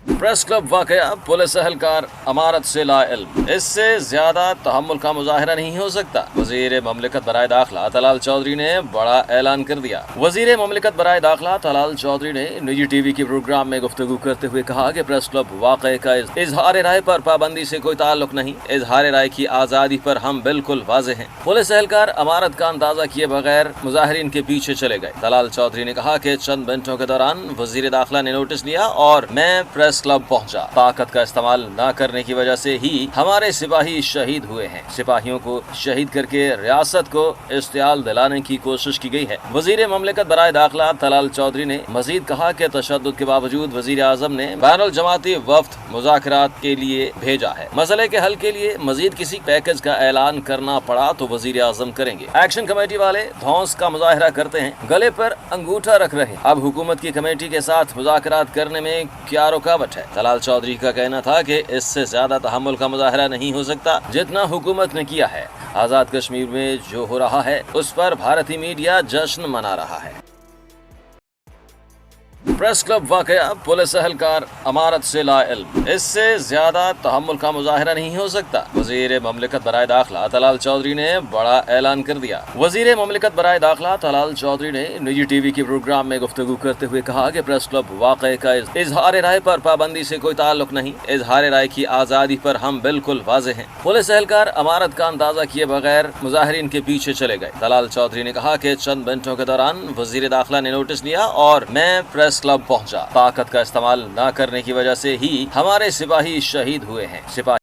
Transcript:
Press club वाकया police एहलकार अमारत से लाइल्म, इससे ज्यादा तहम्मुल का मुजाहिरा नहीं हो सकता। वजीर ममलिकत बराए दाखिला तलाल चौधरी ने बड़ा ऐलान कर दिया। वजीर ममलिकत बराए दाखिला तलाल चौधरी ने निजी टीवी के प्रोग्राम में गुफ्तगू करते हुए कहा कि प्रेस क्लब वाकये का इजहार राय पर पाबंदी से कोई ताल्लुक नहीं, इजहार राय की आजादी पर हम बिल्कुल वाज़ेह हैं। पुलिस एहलकार अमारत का अंदाजा किए बगैर मुजाहिरीन के पीछे चले गए। तलाल चौधरी ने कहा कि चंद मिनटों के दौरान वजीर दाखिला ने नोटिस लिया और मैं प्रेस क्लब पहुंचा। ताकत का इस्तेमाल न करने की वजह से ही हमारे सिपाही शहीद हुए हैं। सिपाहियों को शहीद करके रियासत को इश्तियाल दिलाने की कोशिश की गई है। वजीर ममलिकत बराए दाखिला तलाल चौधरी ने मजीद कहा कि तशद्दुद के बावजूद वजीर आजम ने बैनुल जमाती वफ्द मुज़ाकरात के लिए भेजा है। मसले के हल के लिए मजीद किसी पैकेज का ऐलान करना पड़ा तो वजीर आजम करेंगे। एक्शन कमेटी वाले धौंस का मुजाहिरा करते हैं, गले पर अंगूठा रख रहे। अब हुकूमत की कमेटी के साथ मुज़ाकरात करने में क्या रुकावट है? तलाल चौधरी का कहना था कि इससे ज्यादा तहम्मुल का मुजाहिरा नहीं हो सकता जितना हुकूमत ने किया है। आजाद कश्मीर में जो हो रहा है उस पर भारतीय मीडिया जश्न मना रहा है। प्रेस क्लब वाकया पुलिस एहलकार अमारत से लाइल्म, इससे ज्यादा तहम्मुल का मुजाहिरा नहीं हो सकता। वजीर ममलिकत बराए दाखिला तलाल चौधरी ने बड़ा ऐलान कर दिया। वजीर ममलिकत बराए दाखिला तलाल चौधरी ने निजी टीवी के प्रोग्राम में गुफ्तगू करते हुए कहा कि प्रेस क्लब वाकये का इजहार राय पर पाबंदी से कोई ताल्लुक नहीं, इजहार राय की आजादी पर हम बिल्कुल वाज़ेह हैं। पुलिस एहलकार अमारत का अंदाजा किए बगैर मुजाहिरीन के पीछे चले गए। तलाल चौधरी ने कहा कि चंद मिनटों के दौरान वजीर दाखिला ने नोटिस लिया और मैं प्रेस क्लब पहुंचा। ताकत का इस्तेमाल न करने की वजह से ही हमारे सिपाही शहीद हुए हैं। सिपाही